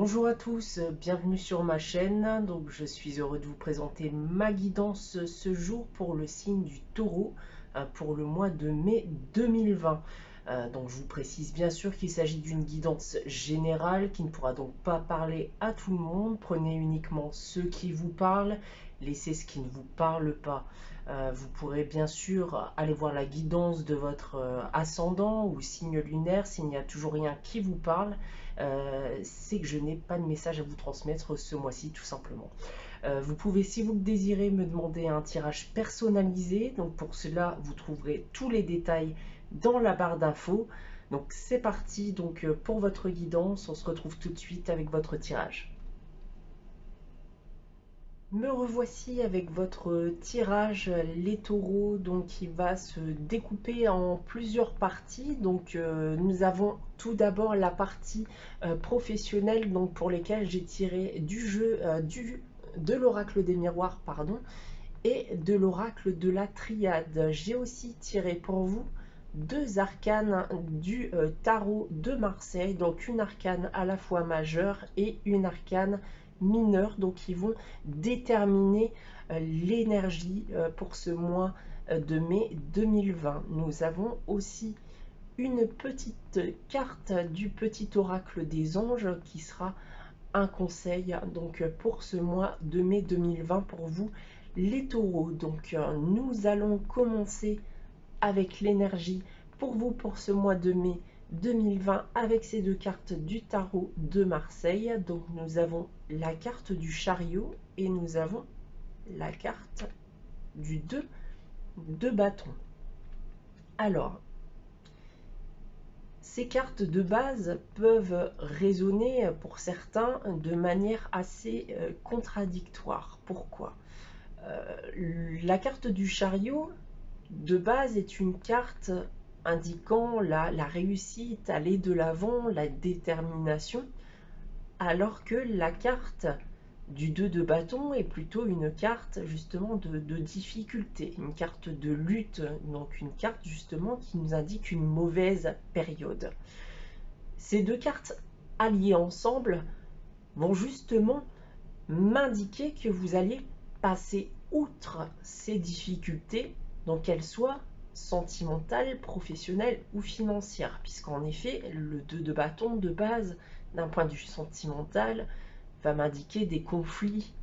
Bonjour à tous, bienvenue sur ma chaîne. Donc je suis heureux de vous présenter ma guidance ce jour pour le signe du Taureau pour le mois de mai 2020. Donc je vous précise bien sûr qu'il s'agit d'une guidance générale qui ne pourra donc pas parler à tout le monde. Prenez uniquement ceux qui vous parlent, laissez ce qui ne vous parle pas. Vous pourrez bien sûr aller voir la guidance de votre ascendant ou signe lunaire s'il n'y a toujours rien qui vous parle. C'est que je n'ai pas de message à vous transmettre ce mois-ci tout simplement. Vous pouvez, si vous le désirez, me demander un tirage personnalisé. Donc pour cela, vous trouverez tous les détails dans la barre d'infos. Donc c'est parti donc pour votre guidance. On se retrouve tout de suite avec votre tirage. Me revoici avec votre tirage les taureaux, donc qui va se découper en plusieurs parties. Donc nous avons tout d'abord la partie professionnelle, donc pour lesquelles j'ai tiré du jeu de l'oracle des miroirs, pardon, et de l'oracle de la triade. J'ai aussi tiré pour vous deux arcanes du tarot de Marseille, donc une arcane à la fois majeure et une arcane mineure, donc qui vont déterminer l'énergie pour ce mois de mai 2020. Nous avons aussi une petite carte du petit oracle des anges qui sera un conseil donc pour ce mois de mai 2020 pour vous les taureaux. Donc nous allons commencer avec l'énergie pour vous pour ce mois de mai 2020 avec ces deux cartes du tarot de Marseille. Donc nous avons la carte du chariot et nous avons la carte du 2 de bâton. Alors, ces cartes de base peuvent résonner pour certains de manière assez contradictoire. Pourquoi? La carte du chariot de base est une carte indiquant la réussite, aller de l'avant, la détermination, alors que la carte du 2 de bâton est plutôt une carte justement de difficulté, une carte de lutte, donc une carte justement qui nous indique une mauvaise période. Ces deux cartes alliées ensemble vont justement m'indiquer que vous allez passer outre ces difficultés, donc qu'elles soient sentimentales, professionnelles ou financières, puisqu'en effet, le 2 de bâton de base, d'un point de vue sentimental, va m'indiquer des conflits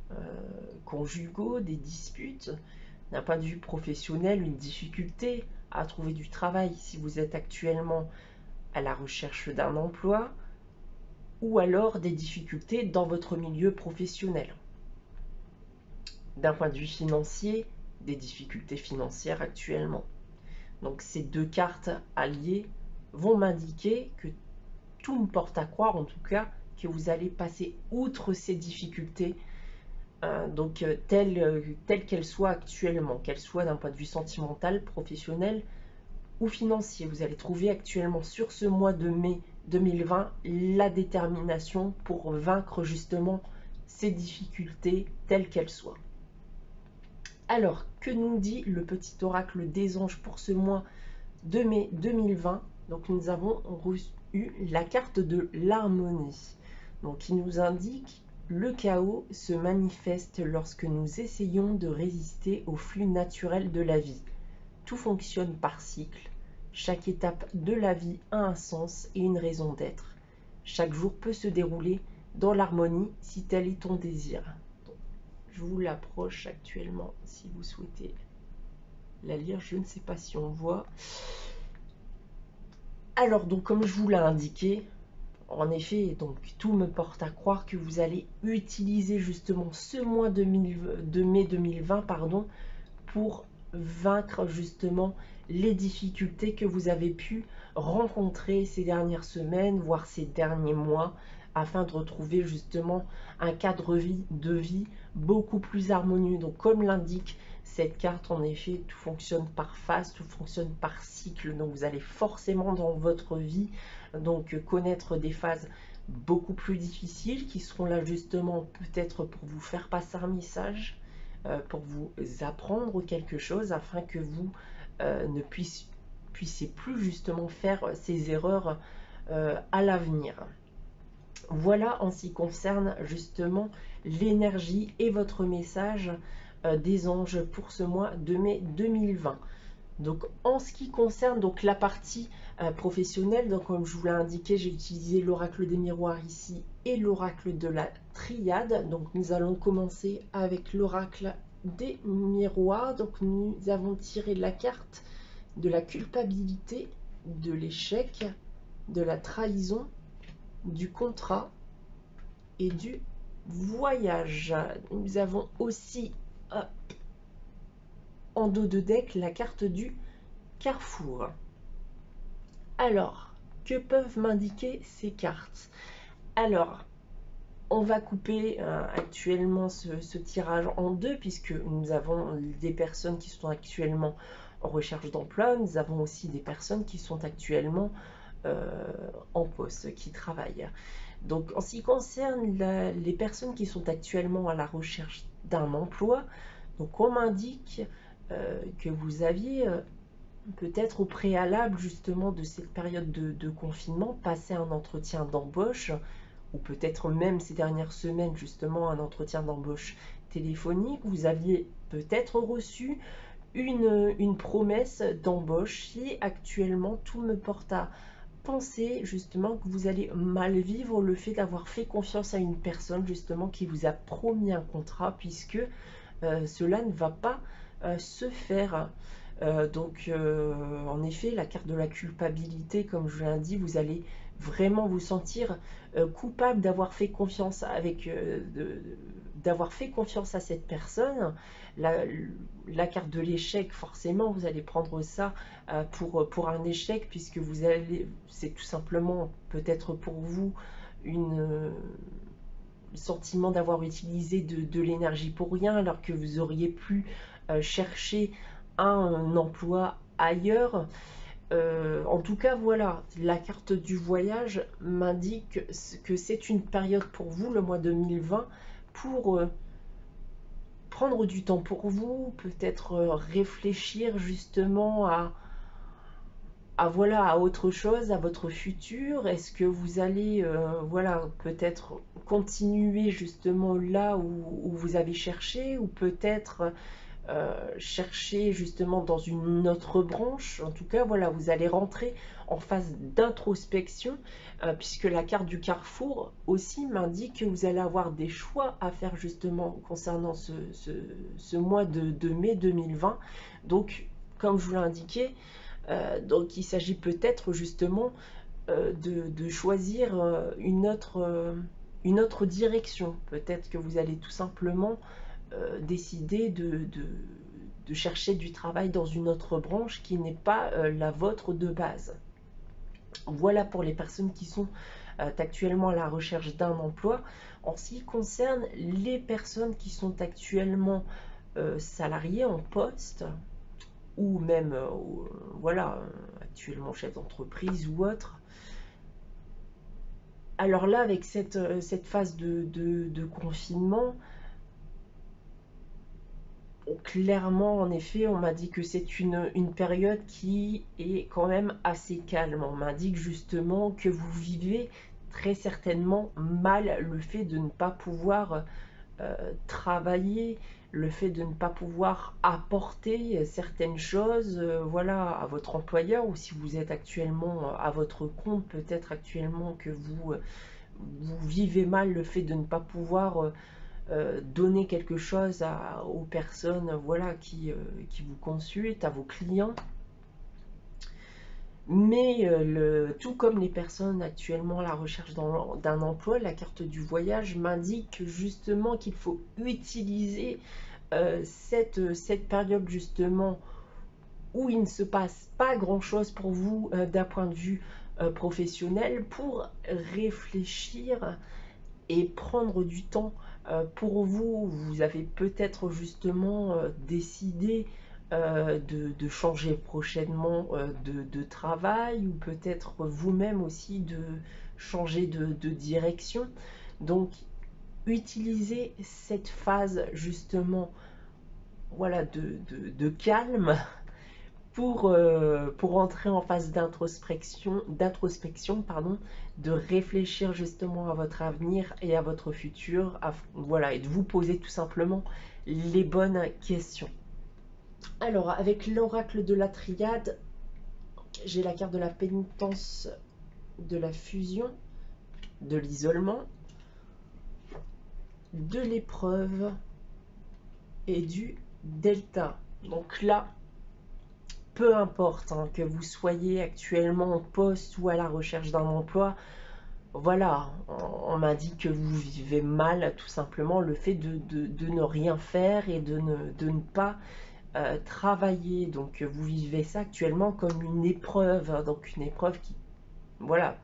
conjugaux, des disputes. D'un point de vue professionnel, une difficulté à trouver du travail si vous êtes actuellement à la recherche d'un emploi, ou alors des difficultés dans votre milieu professionnel. D'un point de vue financier, des difficultés financières actuellement. Donc ces deux cartes alliées vont m'indiquer que tout me porte à croire, en tout cas, que vous allez passer outre ces difficultés, telles qu'elles soient actuellement, qu'elles soient d'un point de vue sentimental, professionnel ou financier. Vous allez trouver actuellement sur ce mois de mai 2020 la détermination pour vaincre justement ces difficultés telles qu'elles soient. Alors, que nous dit le petit oracle des anges pour ce mois de mai 2020? Donc nous avons eu la carte de l'harmonie, donc qui nous indique le chaos se manifeste lorsque nous essayons de résister au flux naturel de la vie. Tout fonctionne par cycle. Chaque étape de la vie a un sens et une raison d'être. Chaque jour peut se dérouler dans l'harmonie si tel est ton désir. Donc, je vous l'approche actuellement si vous souhaitez la lire. Je ne sais pas si on voit. Alors, donc, comme je vous l'ai indiqué, en effet, donc tout me porte à croire que vous allez utiliser justement ce mois de mai 2020 pour vaincre justement les difficultés que vous avez pu rencontrer ces dernières semaines, voire ces derniers mois, afin de retrouver justement un cadre de vie beaucoup plus harmonieux. Donc comme l'indique cette carte, en effet, tout fonctionne par phase, tout fonctionne par cycle. Donc vous allez forcément dans votre vie donc connaître des phases beaucoup plus difficiles qui seront là justement peut-être pour vous faire passer un message, pour vous apprendre quelque chose afin que vous ne puissiez plus justement faire ces erreurs à l'avenir. Voilà en ce qui concerne justement l'énergie et votre message des anges pour ce mois de mai 2020. Donc en ce qui concerne donc la partie professionnelle, donc comme je vous l'ai indiqué, j'ai utilisé l'oracle des miroirs ici et l'oracle de la triade. Donc nous allons commencer avec l'oracle des miroirs. Donc nous avons tiré la carte de la culpabilité, de l'échec, de la trahison, du contrat et du voyage. Nous avons aussi en dos de deck la carte du carrefour. Alors, que peuvent m'indiquer ces cartes? Alors, on va couper actuellement ce tirage en deux, puisque nous avons des personnes qui sont actuellement en recherche d'emploi, nous avons aussi des personnes qui sont actuellement en poste, qui travaillent. Donc, en ce qui concerne les personnes qui sont actuellement à la recherche d'un emploi, donc on m'indique que vous aviez peut-être au préalable justement de cette période de confinement passé un entretien d'embauche, ou peut-être même ces dernières semaines justement un entretien d'embauche téléphonique. Vous aviez peut-être reçu une promesse d'embauche et actuellement tout me porte à penser justement que vous allez mal vivre le fait d'avoir fait confiance à une personne justement qui vous a promis un contrat, puisque cela ne va pas se faire. En effet, la carte de la culpabilité, comme je l'ai dit, vous allez vraiment vous sentir coupable d'avoir fait confiance d'avoir fait confiance à cette personne. La carte de l'échec, forcément, vous allez prendre ça pour un échec, puisque c'est tout simplement peut-être pour vous une sentiment d'avoir utilisé de l'énergie pour rien, alors que vous auriez pu chercher un emploi ailleurs. En tout cas, voilà, la carte du voyage m'indique que c'est une période pour vous, le mois 2020, pour prendre du temps pour vous, peut-être réfléchir justement voilà, à autre chose, à votre futur. Est-ce que vous allez voilà, peut-être continuer justement là où vous avez cherché, ou peut-être chercher justement dans une autre branche. En tout cas, voilà, vous allez rentrer en phase d'introspection, puisque la carte du carrefour aussi m'indique que vous allez avoir des choix à faire justement concernant ce mois de mai 2020. Donc, comme je vous l'ai indiqué, donc il s'agit peut-être justement de choisir une autre direction. Peut-être que vous allez tout simplement décider de chercher du travail dans une autre branche qui n'est pas la vôtre de base. Voilà pour les personnes qui sont actuellement à la recherche d'un emploi. En ce qui concerne les personnes qui sont actuellement salariées en poste, ou même voilà, actuellement chef d'entreprise ou autre, alors là, avec cette phase de confinement, clairement, en effet, on m'a dit que c'est une période qui est quand même assez calme. On m'indique justement que vous vivez très certainement mal le fait de ne pas pouvoir travailler, le fait de ne pas pouvoir apporter certaines choses voilà, à votre employeur, ou si vous êtes actuellement à votre compte, peut-être actuellement que vous vivez mal le fait de ne pas pouvoir donner quelque chose aux personnes voilà, qui vous consultent, à vos clients. Mais tout comme les personnes actuellement à la recherche d'un emploi, la carte du voyage m'indique justement qu'il faut utiliser cette période justement où il ne se passe pas grand chose pour vous d'un point de vue professionnel, pour réfléchir et prendre du temps pour vous. Vous avez peut-être justement décidé de changer prochainement de travail, ou peut-être vous-même aussi de changer de direction. Donc, utilisez cette phase justement voilà, de calme pour entrer en phase d'introspection, pardon, de réfléchir justement à votre avenir et à votre futur, voilà, et de vous poser tout simplement les bonnes questions. Alors, avec l'oracle de la triade, j'ai la carte de la pénitence, de la fusion, de l'isolement, de l'épreuve et du delta. Donc là, peu importe hein, que vous soyez actuellement en poste ou à la recherche d'un emploi, voilà, on m'a dit que vous vivez mal tout simplement le fait de ne rien faire et de ne pas travailler. Donc vous vivez ça actuellement comme une épreuve, hein, donc une épreuve qui voilà,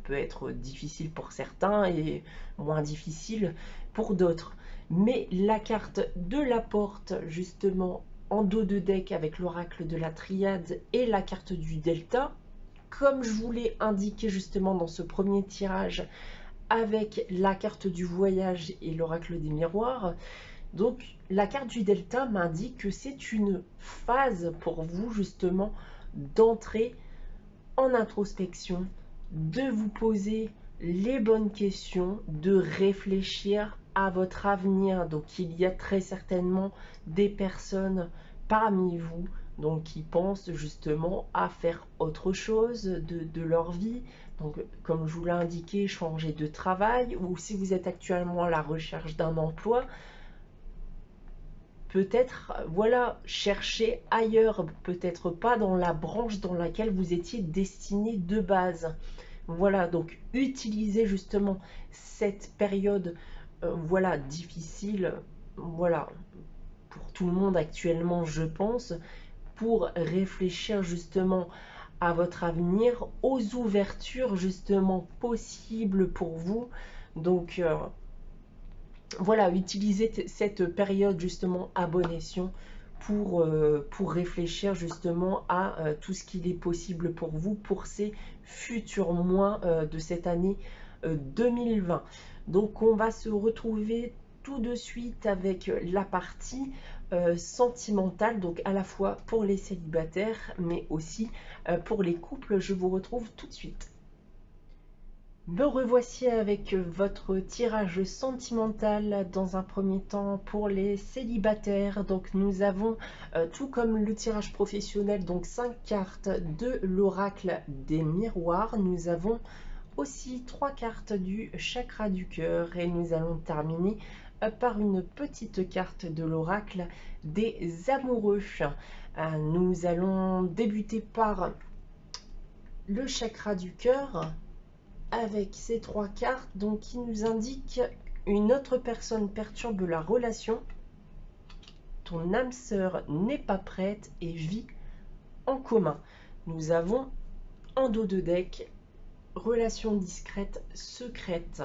peut être difficile pour certains et moins difficile pour d'autres. Mais la carte de la porte, justement, en dos de deck avec l'oracle de la triade et la carte du delta, comme je vous l'ai indiqué justement dans ce premier tirage, avec la carte du voyage et l'oracle des miroirs. Donc la carte du delta m'indique que c'est une phase pour vous justement d'entrer en introspection, de vous poser les bonnes questions, de réfléchir à votre avenir. Donc il y a très certainement des personnes parmi vous donc qui pensent justement à faire autre chose de leur vie. Donc comme je vous l'ai indiqué, changer de travail, ou si vous êtes actuellement à la recherche d'un emploi, peut-être, voilà, chercher ailleurs, peut-être pas dans la branche dans laquelle vous étiez destiné de base. Voilà, donc utilisez justement cette période, voilà, difficile, voilà, pour tout le monde actuellement, je pense, pour réfléchir justement à votre avenir, aux ouvertures justement possibles pour vous. Donc, voilà, utilisez cette période justement à bon escient pour réfléchir justement à tout ce qu'il est possible pour vous pour ces futurs mois de cette année 2020. Donc on va se retrouver tout de suite avec la partie sentimentale, donc à la fois pour les célibataires mais aussi pour les couples. Je vous retrouve tout de suite. Me revoici avec votre tirage sentimental dans un premier temps pour les célibataires. Donc nous avons, tout comme le tirage professionnel, donc 5 cartes de l'oracle des miroirs. Nous avons aussi 3 cartes du chakra du cœur et nous allons terminer par une petite carte de l'oracle des amoureux. Nous allons débuter par le chakra du cœur avec ces 3 cartes donc qui nous indiquent: une autre personne perturbe la relation, ton âme sœur n'est pas prête et vit en commun. Nous avons en dos de deck relation discrète, secrète.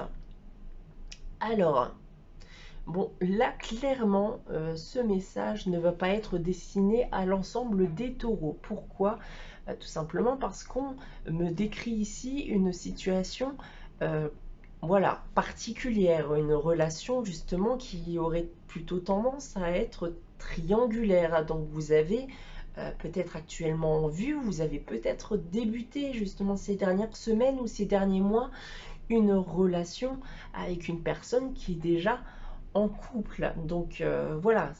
Alors, bon, là clairement, ce message ne va pas être destiné à l'ensemble des taureaux. Pourquoi ? Tout simplement parce qu'on me décrit ici une situation voilà, particulière, une relation justement qui aurait plutôt tendance à être triangulaire. Donc vous avez peut-être actuellement vu, vous avez peut-être débuté justement ces dernières semaines ou ces derniers mois une relation avec une personne qui est déjà en couple. Donc voilà,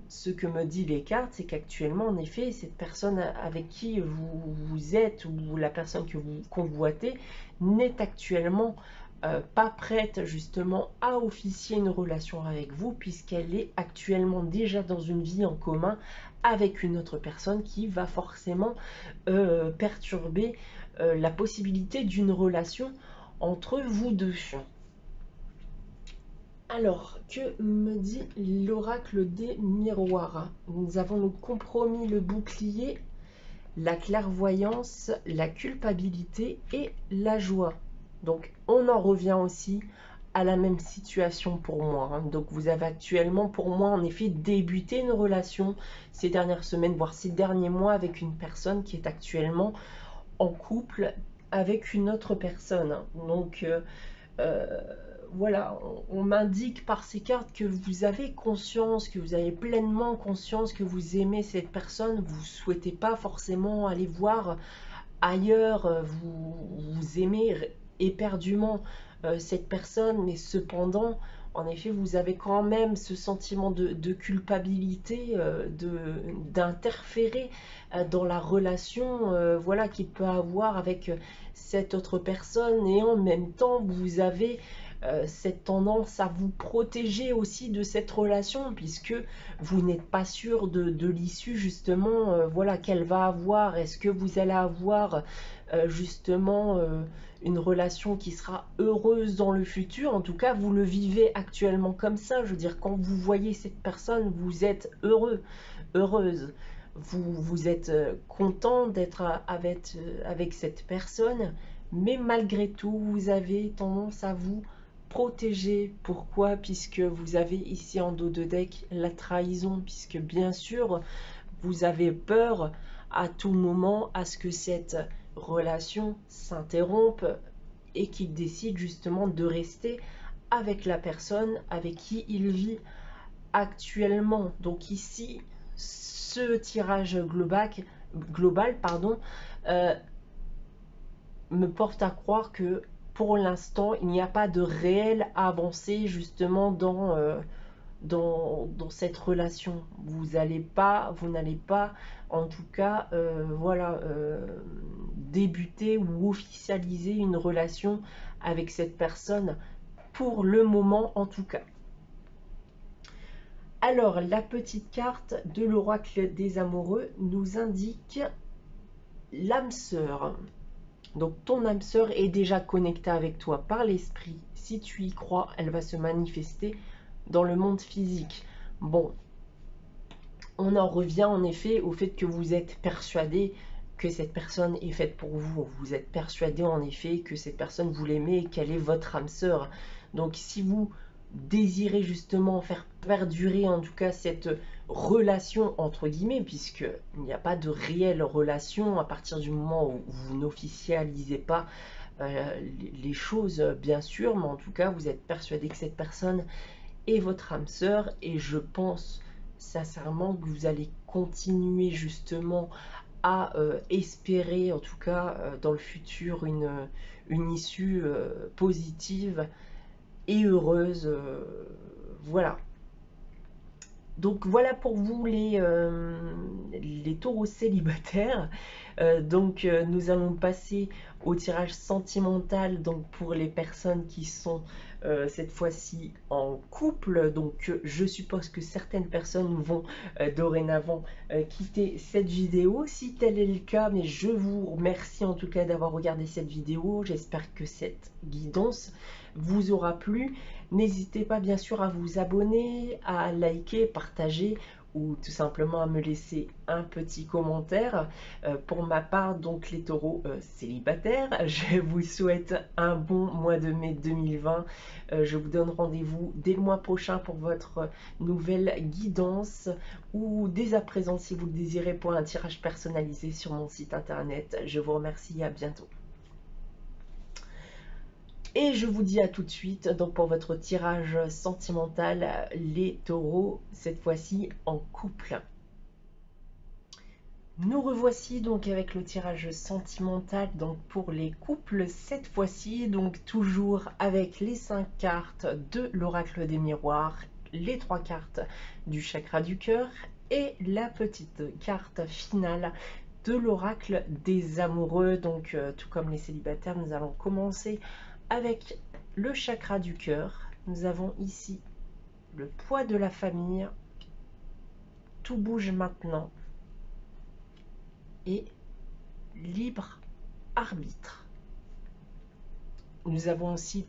ce que me dit les cartes, c'est qu'actuellement, en effet, cette personne avec qui vous êtes ou la personne que vous convoitez n'est actuellement pas prête justement à officier une relation avec vous, puisqu'elle est actuellement déjà dans une vie en commun avec une autre personne qui va forcément perturber la possibilité d'une relation entre vous deux. Alors, que me dit l'oracle des miroirs? Nous avons le compromis, le bouclier, la clairvoyance, la culpabilité et la joie. Donc, on en revient aussi à la même situation pour moi. Hein. Donc, vous avez actuellement, pour moi, en effet, débuté une relation ces dernières semaines, voire ces derniers mois, avec une personne qui est actuellement en couple avec une autre personne. Donc, Euh, voilà, on m'indique par ces cartes que vous avez conscience, que vous avez pleinement conscience que vous aimez cette personne, vous souhaitez pas forcément aller voir ailleurs, vous aimez éperdument cette personne, mais cependant, en effet, vous avez quand même ce sentiment de culpabilité, d'interférer dans la relation, voilà, qu'il peut avoir avec cette autre personne, et en même temps, vous avez cette tendance à vous protéger aussi de cette relation, puisque vous n'êtes pas sûr de l'issue justement, voilà, qu'elle va avoir. Est-ce que vous allez avoir justement une relation qui sera heureuse dans le futur? En tout cas, vous le vivez actuellement comme ça. Je veux dire, quand vous voyez cette personne, vous êtes heureux, heureuse. Vous êtes content d'être avec cette personne, mais malgré tout, vous avez tendance à vous protéger. Pourquoi? Puisque vous avez ici en dos de deck la trahison, puisque bien sûr, vous avez peur à tout moment à ce que cette relation s'interrompe et qu'il décide justement de rester avec la personne avec qui il vit actuellement. Donc ici, ce tirage global pardon, euh, me porte à croire que pour l'instant, il n'y a pas de réelle avancée justement dans cette relation. Vous n'allez pas, en tout cas, voilà, débuter ou officialiser une relation avec cette personne pour le moment, en tout cas. Alors, la petite carte de l'oracle des amoureux nous indique l'âme sœur. Donc, ton âme sœur est déjà connectée avec toi par l'esprit. Si tu y crois, elle va se manifester dans le monde physique. Bon, on en revient en effet au fait que vous êtes persuadé que cette personne est faite pour vous. Vous êtes persuadé en effet que cette personne, vous l'aimez et qu'elle est votre âme sœur. Donc si vous désirez justement faire perdurer en tout cas cette relation entre guillemets, puisqu'il n'y a pas de réelle relation à partir du moment où vous n'officialisez pas les choses, bien sûr, mais en tout cas vous êtes persuadé que cette personne est votre âme sœur, et je pense sincèrement que vous allez continuer justement à espérer, en tout cas dans le futur, une issue positive et heureuse. Voilà. Donc voilà pour vous les taureaux célibataires. Donc nous allons passer au tirage sentimental, donc pour les personnes qui sont cette fois-ci en couple. Donc je suppose que certaines personnes vont dorénavant quitter cette vidéo. Si tel est le cas, mais je vous remercie en tout cas d'avoir regardé cette vidéo. J'espère que cette guidance vous aura plu. N'hésitez pas bien sûr à vous abonner, à liker, partager ou tout simplement à me laisser un petit commentaire. Pour ma part, donc les taureaux célibataires, je vous souhaite un bon mois de mai 2020. Je vous donne rendez-vous dès le mois prochain pour votre nouvelle guidance, ou dès à présent si vous le désirez pour un tirage personnalisé sur mon site internet. Je vous remercie et à bientôt. Et je vous dis à tout de suite donc pour votre tirage sentimental, les taureaux, cette fois-ci en couple. Nous revoici donc avec le tirage sentimental donc pour les couples, cette fois-ci donc toujours avec les 5 cartes de l'oracle des miroirs, les 3 cartes du chakra du cœur et la petite carte finale de l'oracle des amoureux. Donc tout comme les célibataires, nous allons commencer avec le chakra du cœur. Nous avons ici le poids de la famille, tout bouge maintenant, et libre arbitre. Nous avons aussi,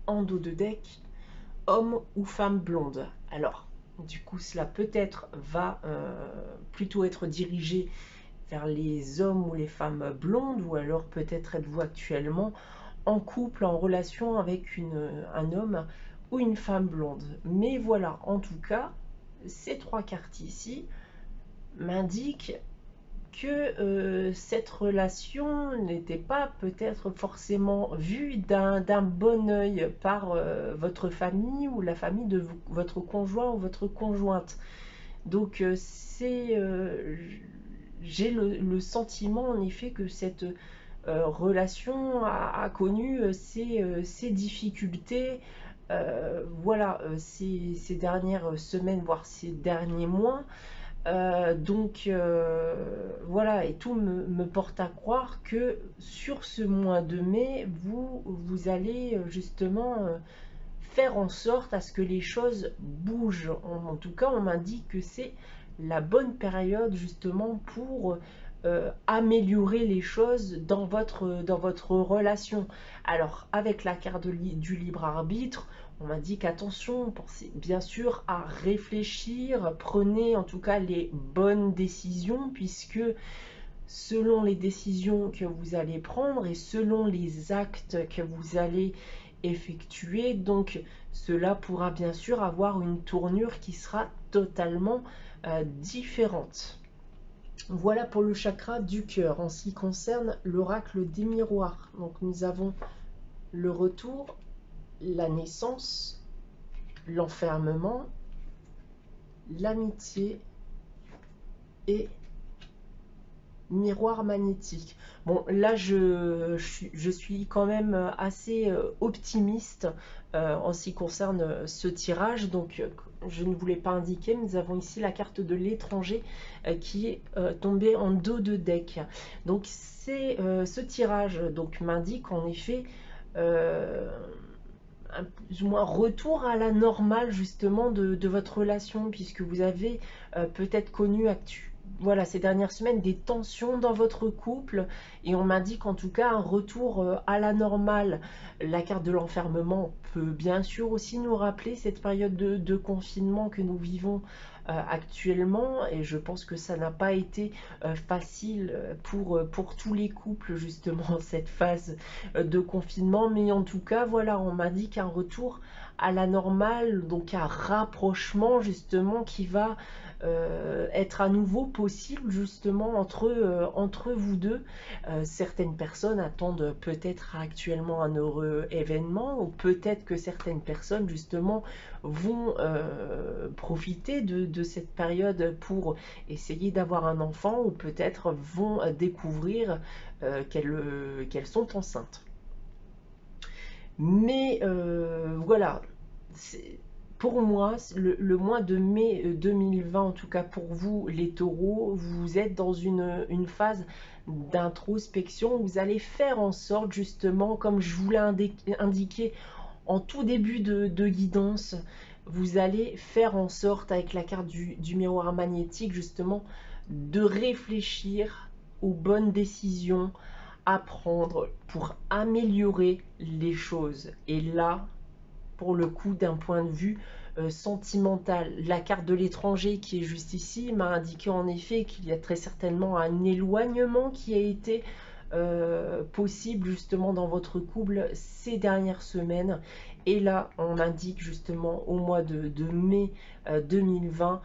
en dos de deck, homme ou femme blonde. Alors, du coup, cela peut-être va plutôt être dirigé vers les hommes ou les femmes blondes, ou alors peut-être êtes-vous actuellement en couple, en relation avec un homme ou une femme blonde. Mais voilà, en tout cas, ces 3 cartes ici m'indiquent que cette relation n'était pas peut-être forcément vue d'un bon œil par votre famille ou la famille de votre conjoint ou votre conjointe. Donc j'ai le sentiment en effet que cette relation a connu ses difficultés, voilà, ces dernières semaines, voire ces derniers mois. Voilà, et tout me porte à croire que sur ce mois de mai, vous allez justement faire en sorte à ce que les choses bougent. En tout cas, on m'indique que c'est la bonne période justement pour améliorer les choses dans votre relation. Alors, avec la carte du libre arbitre, on m'a dit qu'attention, pensez bien sûr à réfléchir, prenez en tout cas les bonnes décisions, puisque selon les décisions que vous allez prendre et selon les actes que vous allez effectuer, donc cela pourra bien sûr avoir une tournure qui sera totalement différente. Voilà pour le chakra du cœur. En ce qui concerne l'oracle des miroirs, donc nous avons le retour, la naissance, l'enfermement, l'amitié et miroir magnétique. Bon, là, je suis quand même assez optimiste en ce qui concerne ce tirage. Donc, je ne voulais pas indiquer, mais nous avons ici la carte de l'étranger qui est tombée en dos de deck. Donc, c'est ce tirage donc m'indique en effet plus ou moins retour à la normale justement de votre relation, puisque vous avez peut-être connu voilà, ces dernières semaines des tensions dans votre couple, et on m'indique en tout cas un retour à la normale. La carte de l'enfermement peut bien sûr aussi nous rappeler cette période de confinement que nous vivons actuellement, et je pense que ça n'a pas été facile pour tous les couples justement cette phase de confinement, mais en tout cas voilà, on m'indique un retour à la normale, donc un rapprochement justement qui va être à nouveau possible justement entre vous deux. Certaines personnes attendent peut-être actuellement un heureux événement, ou peut-être que certaines personnes justement vont profiter de cette période pour essayer d'avoir un enfant, ou peut-être vont découvrir qu'elles sont enceintes. Mais voilà, pour moi, le mois de mai 2020, en tout cas pour vous les taureaux, vous êtes dans une phase d'introspection. Vous allez faire en sorte justement, comme je vous l'ai indiqué en tout début de guidance, vous allez faire en sorte avec la carte du miroir magnétique justement de réfléchir aux bonnes décisions à prendre pour améliorer les choses. Et là, pour le coup, d'un point de vue sentimental, la carte de l'étranger qui est juste ici m'a indiqué en effet qu'il y a très certainement un éloignement qui a été possible justement dans votre couple ces dernières semaines. Et là, on indique justement au mois de mai 2020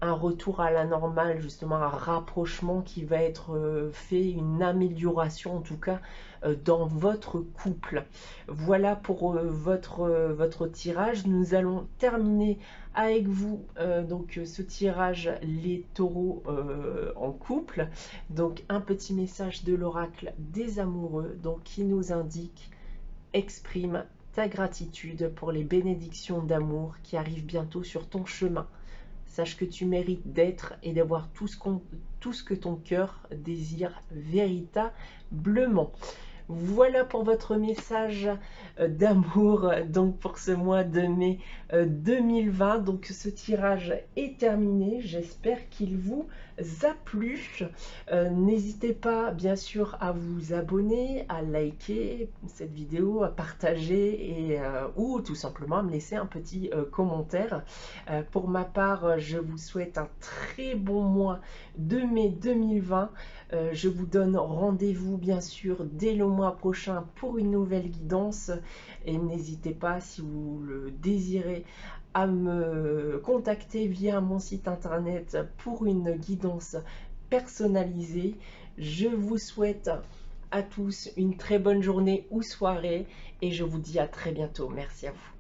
un retour à la normale, justement un rapprochement qui va être fait, une amélioration en tout cas dans votre couple. Voilà pour votre tirage. Nous allons terminer avec vous donc ce tirage les taureaux en couple. Donc un petit message de l'oracle des amoureux donc qui nous indique: exprime ta gratitude pour les bénédictions d'amour qui arrivent bientôt sur ton chemin. Sache que tu mérites d'être et d'avoir tout ce que ton cœur désire véritablement. Voilà pour votre message d'amour donc pour ce mois de mai 2020. Donc ce tirage est terminé. J'espère qu'il vous a plu. N'hésitez pas bien sûr à vous abonner, à liker cette vidéo, à partager et ou tout simplement à me laisser un petit commentaire. Pour ma part, je vous souhaite un très bon mois de mai 2020. Je vous donne rendez-vous bien sûr dès le mois prochain pour une nouvelle guidance, et n'hésitez pas, si vous le désirez, à me contacter via mon site internet pour une guidance personnalisé. Je vous souhaite à tous une très bonne journée ou soirée et je vous dis à très bientôt. Merci à vous.